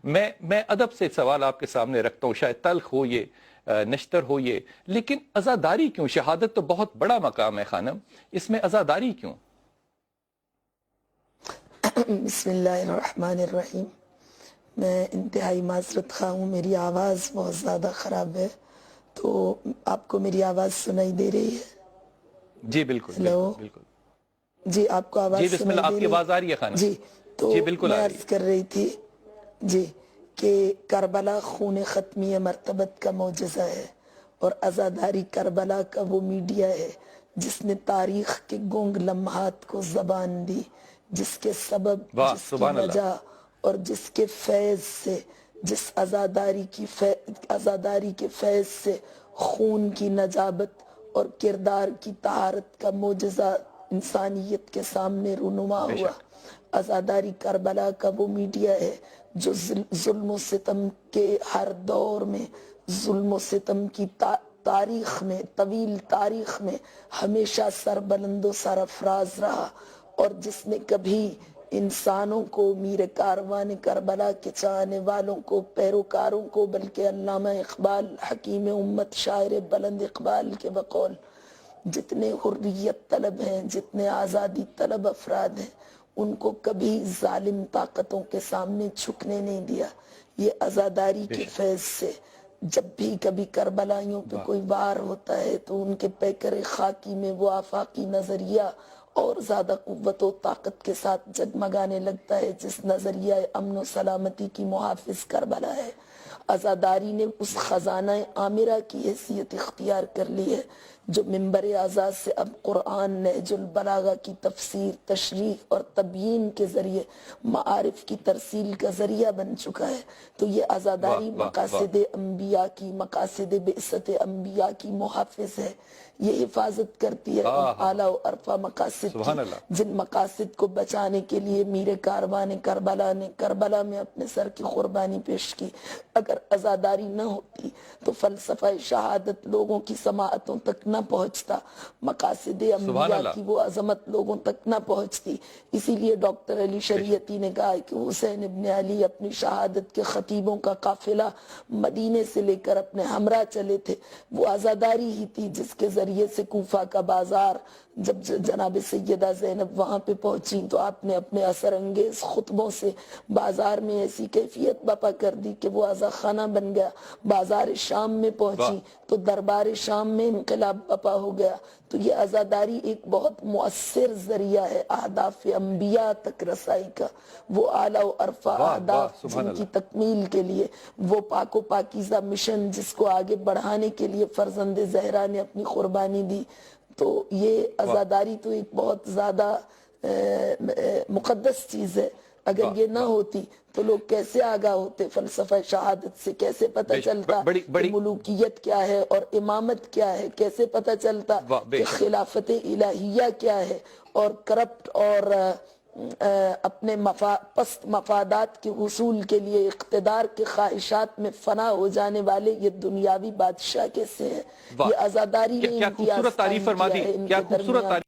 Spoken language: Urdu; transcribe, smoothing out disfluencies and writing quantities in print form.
میں ادب سے سوال آپ کے سامنے رکھتا ہوں، شاید تلخ ہو یہ، نشتر ہو یہ، لیکن عزاداری کیوں؟ شہادت تو بہت بڑا مقام ہے خانم، اس میں عزاداری کیوں؟ بسم اللہ الرحمن الرحیم۔ میں انتہائی معذرت خواہ ہوں، میری آواز بہت زیادہ خراب ہے، تو آپ کو میری آواز سنائی دے رہی ہے؟ جی بالکل ہیلو، بالکل بالکل۔ جی آپ کو جی آواز بسم سنائی اللہ، آپ دے کی رہی آواز ہے؟ آ رہی ہے خانم؟ جی تو جی بالکل میں آ رہی عرض ہے۔ کر رہی تھی جی کہ کربلا خون ختمی مرتبت کا معجزہ ہے، اور عزاداری کربلا کا وہ میڈیا ہے جس نے تاریخ کے گنگ لمحات کو زبان دی، جس کے سبب، واہ جس کی سبحان اللہ۔ وجہ اور جس کے فیض سے، جس عزاداری کے فیض سے خون کی نجابت اور کردار کی طہارت کا معجزہ انسانیت کے سامنے رونما بے ہوا۔ شک۔ عزاداری کربلا کا وہ میڈیا ہے جو ظلم و ستم کے ہر دور میں، ظلم و ستم کی تاریخ میں، طویل تاریخ میں ہمیشہ سربلند و سرفراز رہا، اور جس نے کبھی انسانوں کو، میر کاروان کربلا کے چاہنے والوں کو، پیروکاروں کو، بلکہ علامہ اقبال حکیم امت شاعر بلند اقبال کے بقول جتنے حریت طلب ہیں، جتنے آزادی طلب افراد ہیں، ان کو کبھی ظالم طاقتوں کے سامنے جھکنے نہیں دیا۔ یہ عزاداری بے کے شک۔ فیض سے جب بھی کبھی کربلائیوں پہ واہ کوئی وار ہوتا ہے تو ان کے پیکر خاکی میں وہ آفاقی نظریہ اور زیادہ قوت و طاقت کے ساتھ جگمگانے لگتا ہے جس نظریہ امن و سلامتی کی محافظ کربلا ہے۔ عزاداری نے اس خزانہ عامرہ کی حیثیت اختیار کر لی ہے جو منبر اعزاز سے اب قرآن، نہج البلاغہ کی تفسیر، تشریح اور تبیین کے ذریعے معارف کی ترسیل کا ذریعہ بن چکا ہے۔ تو یہ واہ عزاداری واہ واہ۔ مقاصد انبیاء کی، مقاصد بعثت انبیاء کی محافظ ہے۔ یہ حفاظت کرتی ہے ان ہاں ہاں اعلیٰ و عرفہ مقاصد کی سبحان اللہ۔ جن مقاصد کو بچانے کے لیے میر کاروان کربلا نے کربلا میں اپنے سر کی قربانی پیش کی۔ اگر عزاداری نہ ہوتی تو فلسفہ شہادت لوگوں کی سماعتوں تک نہ پہنچتا، مقاصد سبحان انبیاء اللہ۔ کی وہ عظمت لوگوں تک نہ پہنچتی۔ اسی لیے ڈاکٹر علی بے شک۔ شریعتی نے کہا کہ حسین ابن علی اپنی شہادت کے خطیبوں کا قافلہ مدینے سے لے کر اپنے ہمراہ چلے تھے۔ وہ عزاداری ہی تھی جس کے ذریعے سے کوفہ کا بازار، جب جناب سیدہ زینب وہاں پہ پہنچی تو آپ نے اپنے اثر انگیز خطبوں سے بازار میں ایسی کیفیت برپا کر دی کہ وہ عزا خانہ بن گیا۔ بازار شام میں واہ پہنچی تو دربار شام میں انقلاب برپا ہو گیا۔ تو یہ عزاداری ایک بہت مؤثر ذریعہ ہے اہداف انبیاء تک رسائی کا، وہ اعلیٰ و عرفہ واہ واہ اہداف سبحان جن کی اللہ۔ تکمیل کے لیے، وہ پاک و پاکیزہ مشن جس کو آگے بڑھانے کے لیے فرزند زہرا نے اپنی قربانی دی۔ تو یہ واہ عزاداری تو ایک بہت زیادہ مقدس چیز ہے۔ اگر واہ یہ نہ واہ۔ ہوتی تو لوگ کیسے آگاہ ہوتے فلسفہ شہادت سے؟ کیسے پتہ بے شک، چلتا بڑی کہ بڑی ملوکیت کیا ہے اور امامت کیا ہے؟ کیسے پتہ چلتا واہ بے کہ شک۔ خلافت الہیہ کیا ہے؟ اور کرپٹ اور اپنے پست مفادات کے حصول کے لیے اقتدار کے خواہشات میں فنا ہو جانے والے یہ دنیاوی بادشاہ کیسے ہیں؟ واہ، یہ عزاداری نے کیا امتیاز خوبصورت تعریف قائم فرما کیا دی، ہے ان کیا کے خوبصورت درمیان۔ تعریف